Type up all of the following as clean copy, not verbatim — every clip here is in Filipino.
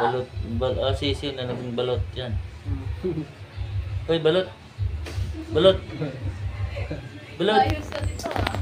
Balot. Sisiw na naging balot yan. Hoy, balot. Balot. Balot. Ayos na dito ah.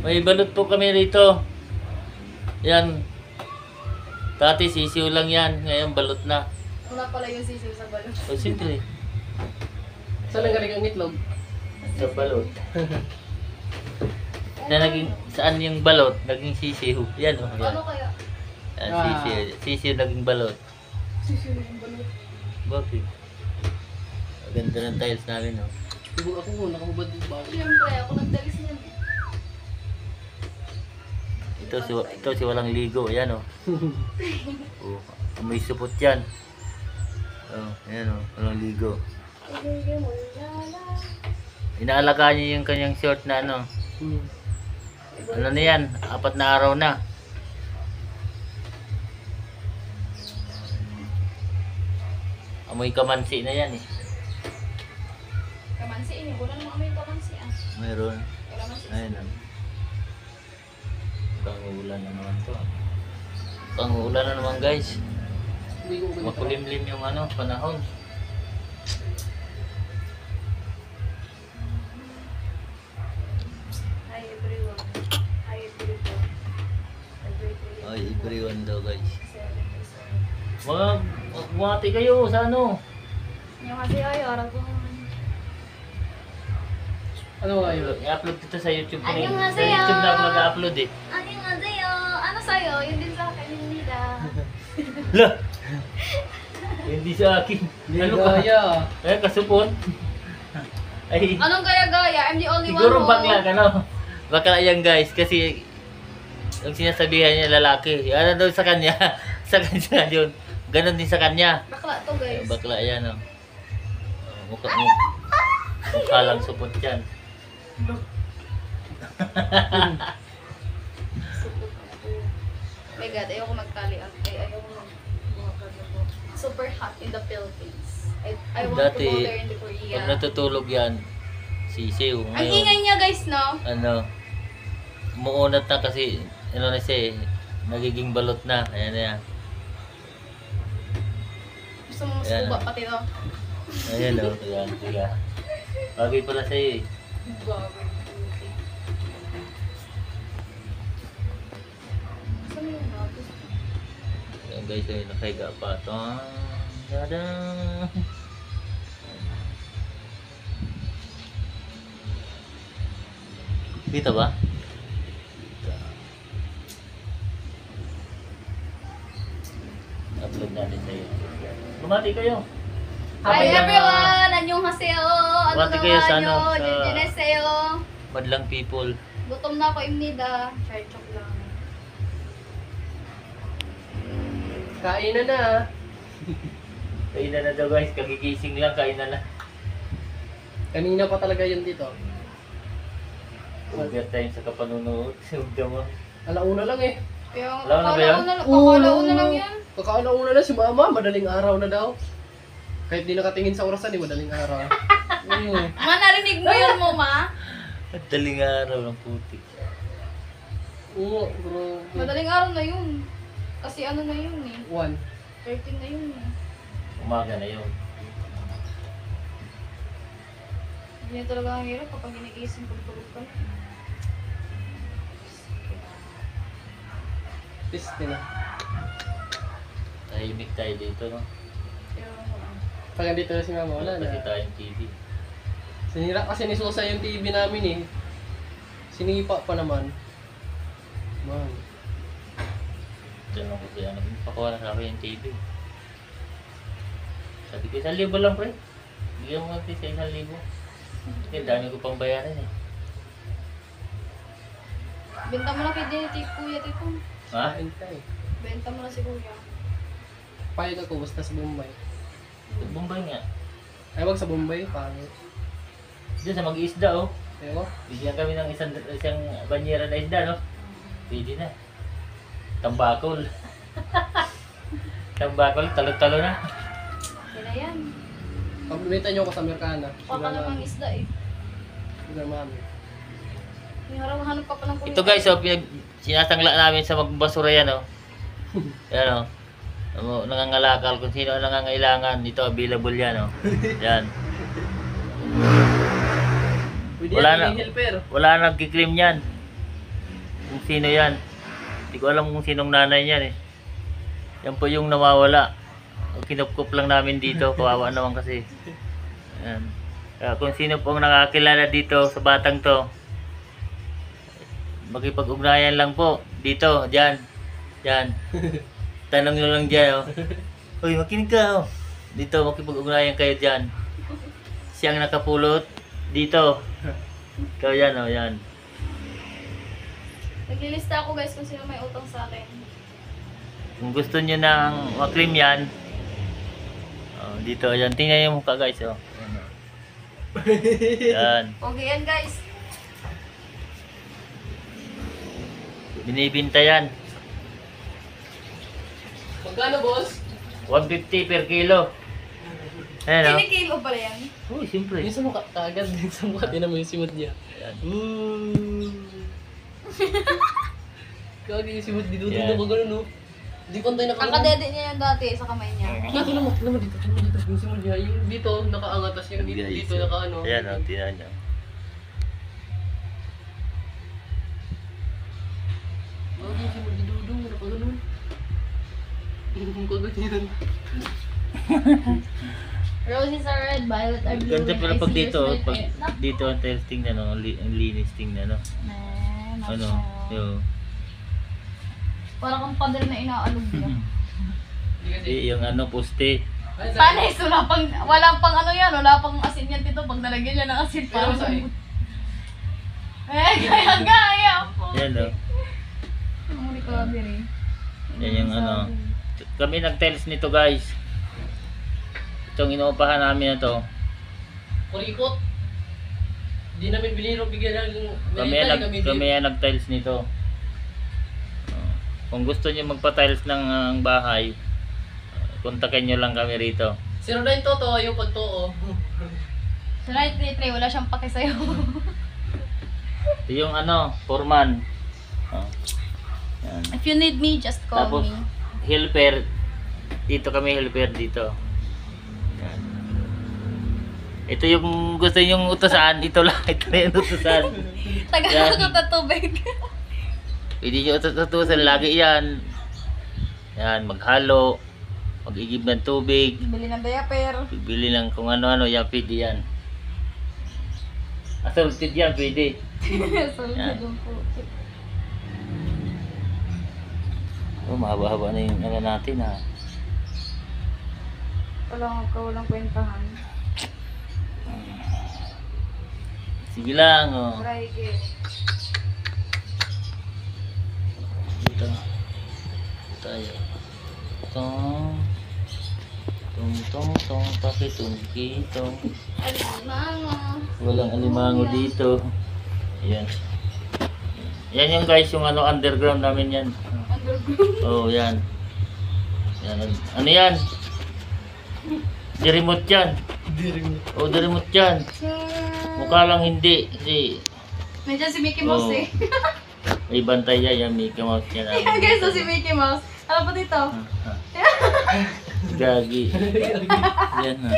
May balot po kami rito. Yan. Dati sisiw lang yan. Ngayon balot na. Wala pala yung sisiw sa balon. O simple. Saan ang galing ang itlog? Sa balot. Saan yung balot? Naging sisiw. Yan o. Yan. Ano kaya? Yan, sisiw. Sisiw naging balot. Sisiw yung balon. Bakit? Ang ganda ng tiles namin o. Tibog ako kung nakahubad yung bago. Siyempre, ako nagdalis niyan. Ito si walang ligo. Yan o. Oh, may supot yan. Oh, yan o. Walang ligo. Inaalagaan niya yung kanyang short na ano. Ano na yan? 4 na araw na. Amoy kamansi na yan eh. Kamansi ini. Wala naman kami yung kamansi ah. Mayroon. Kamansi. Ayun o. Pangulan na naman to. Pangulan na naman guys. Hindi ko ganito. Makulimlim yung ano, panahon. Hi everyone. Hi everyone. Ay, everyone daw guys. Bumati kayo sa ano. Yung kasi ay, araw ko. Ano nga yun? I-upload dito sa YouTube. Ay, yung Sa masaya. YouTube na ako nag-upload eh. Ano yung sa'yo? Ano sa'yo? Yun din sa akin, yung nila. La! Hindi sa akin. Hindi Ano ka? gaya. Eh, kasupon. Ay, Anong gaya-gaya? I'm the only one siguro who... bakla ka no? Bakla yan guys. Kasi yung sinasabihan niya lalaki. Ano daw sa kanya? Sa kanya yun. Ganon din sa kanya. Bakla to guys. Bakla yan oh. Mukha lang supot yan. Oh my God, ayoko magtali. Ayoko super hot in the Philippines. I want to Dati, go there in the Korea. pag natutulog yan, sisiw. Ang Ngayon, ingay niya guys, no? ano, umuunat na kasi, ano na siya eh, nagiging balot na. Ayan na yan. Gusto mo mas Ayan, kuba oh. pati to. Ayan o, ayan, kaya. Bagay pala sa'yo eh. Saan yung hapos? Ayan guys, ay nakahiga pa ito. Tada! Dito ba? Upload natin sa YouTube. Bumati kayo. Hi everyone! Anyong haseo! Ano Bati na kayo nga sa nyo? ano, sa- Jinjineseo! Madlang people. Gutom na ako, imnida. Char chok lang. Kainan na. Kainan na daw guys, kagigising lang, kainan na. Kanina pa talaga yun dito. Overtime sa kapanunood. Sugda mo. Alauna lang eh. Kaya Alauna ba yan? kakalauna lang yan. Kakaalauna na si mama, madaling araw na daw. Kahit di nakatingin sa orasan eh, madaling araw. Ma, narinig mo yun mo, ma? At daling araw ng putik. Oo, bro. Madaling araw na yun. Kasi ano na yun eh. 1. 13 na yun eh. Umaga na yun. Hindi na talaga ang hirap kapag ginigising pagtulog ka na. Piste na. Tahimik tayo dito, no? Pero ano, Pag nandito na si mama, wala Kasi na. tayong TV. Sinira kasi ni Susa yung TV namin eh. Sinipa pa naman. Man. Tanong ko kaya pakuha na sa akin yung TV. Sabi ko, 1,000 lang pre. Bigyan mo natin sa 1,000. Kaya dami ko pang bayaran eh. benta mo na kay Jenny, kuya, tito. Ha? Kain ka eh. Benta mo na si kuya. Payag ako, basta sa Bombay. Sa Bombay nga. Ay, wag sa Bombay, pangit. Diyan sa mag-iisda oh. Ewan ko. Bigyan kami ng isang banyera na isda no. Pwede na. Tambakol. Tambakol, talo-talo na. Yan na yan. Pabibenta nyo ako sa Amerikana. Baka namang isda eh. Sugar mami. May hanap ka pa ng kuya. Ito guys, oh, sinasangla namin sa magbasura yan oh. Yan oh. Nangangalakal kung sino ang nangangailangan. Dito, available yan, oh. Yan. Pwede Wala yan, na. yung helper. Wala nagkiklaim yan. Kung sino yan. Hindi ko alam kung sinong nanay yan, eh. Yan po yung nawawala. Kinupkup lang namin dito. Kawawa naman kasi. Yan. Kaya kung sino pong nakakilala dito sa batang to, makipag-ugnayan lang po. Dito, dyan. Dyan. Tanong nyo lang dyan, oh. Uy, makinig ka, oh. Dito, makipag-ugnayan kayo dyan. Siyang nakapulot. Dito. Ikaw yan, oh, yan. Naglilista ako guys kung sino may utang sa akin. Kung gusto nyo nang maklim yan, oh, dito, yan. Tingnan yung mukha, guys, oh. Yan, oh. Yan. Okay yan guys. Binibinta yan. Magkano, boss? 150 per kilo. Ayan, oh. Kinikilo pala yan. Uy, siyempre. Yung sa mukha, kagad din sa mukha. Tinan mo yung simot niya. Yan. Kagad yung simot dito. Yan. Tignan ko gano'n, no? Hindi pantay na Kakadede niya yan dati sa kamay niya. Tignan mo dito. Tignan mo dito. Yung simot niya. Yung dito, nakaangat. Tapos yung dito, Guys, dito, nakaano. Ayan, oh, tingnan nyo. Kagad yung simot ni Dudong. Nakaganon. Kagad yan. Roses are red, violet are blue. Ganda pala and I pag see dito, yours pag red. dito ang tiles tingnan, no? Ang linis tingnan, no? Ano? Yo. Parang kang pader na inaalog niya. Yung ano, poste. Panis, walang pang ano yan, wala pang asin yan dito. Pag nalagyan niya ng asin, Pero parang masay. gaya po. Yan, no? Ang recovery. Yan yung ano. Kami nag-tiles nito, guys. Itong inuupahan namin na to. Kurikot. Hindi namin biniro, bigyan lang. Kami yan nag-tiles nito. Kung gusto niyo magpa-tiles ng bahay, kontakin nyo lang kami rito. 09 to, yung pagtoo. So, right, wala siyang pake sa'yo. Ito yung ano, foreman. Oh. Yan. If you need me, just call Tapos, me. helper. Dito kami helper dito. Yan. Ito yung gusto yung utusan. Ito lang. Ito na yung utusan. Tagal ko na tubig. Pwede nyo utusan. Lagi yan. Yan. Maghalo. Mag-igib ng tubig. Bili ng diaper. Bibili ng kung ano-ano. Yan. Pwede yan. Assaulted yan. Pwede. Solid yung po. Oh, mahaba-haba na yung ano natin, ha. Walang kwentahan. Sige lang, oh. Right, eh. Dito. Tayo. Tong, pakitong, kitong. Alimango. Walang alimango dito. Ayan. Yan yung guys, yung ano, underground namin yan. Underground. Oh, yan. Yan. Ano yan? Di remote yan. Oh, di remote yan. Mukha lang hindi. Kasi, Medyo si Mickey Mouse Oh. eh. may bantay yan. Yan, Mickey Mouse yan. Ayan guys, so si Mickey Mouse. Ano po dito? Gagi. Yan, ha.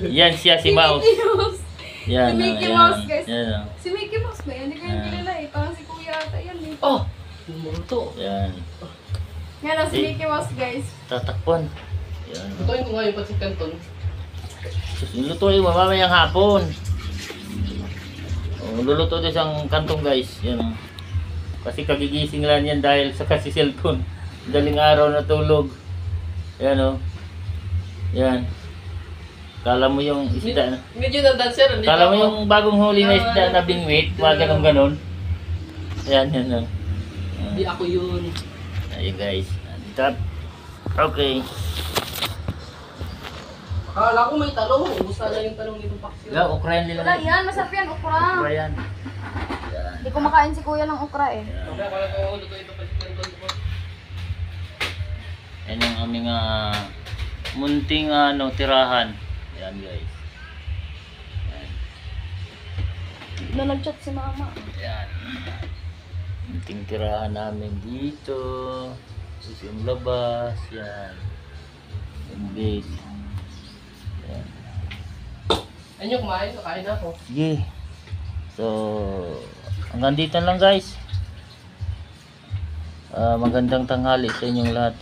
Yan siya, si Mouse. Mickey Mouse. Yan, Si Mickey yan, Mouse, guys. Yan, oh. Si Mickey Mouse ba? Hindi ko yung kilala eh. Parang si Kuya ata yan eh. Oh! Lumuto. Yan. Yan o, si Mickey Mouse guys. Tatakpon. Yan. Lutuin ko nga yung pancit canton. Lulutuin mo mamayang hapon. Oh, luluto din siyang kantong guys. Yan. Oh. Kasi kagigising lang yan dahil sa kasi cellphone. Daling araw na tulog. Yan oh. Yan. Kala mo yung isda na. Medyo nandanser. Kala mo yung bagong huli na isda na bingwit. Mga ganun-ganon. Yan, yan lang. Hindi ako yun. Ayun guys. Dito. Okay. Akala ko may talong. Gusto na yung talong nito Paxio. Ga, ukrayan nila. Wala yan, masarap yan, okra. Ukrayan. Yan. Hindi kumakain si Kuya ng okra eh. Yan. Akala ko lutuin ito pancit canton ko. Yan yung aming munting ano, tirahan. Yan guys. Yan. Na nag-chat si Mama. Yan. Munting tirahan namin dito. Tapos yung labas, yan. Yung gate. Yan. Ayun yung kumain, nakain na ako. Sige. So, hanggang dito lang guys. Magandang tanghali sa inyong lahat.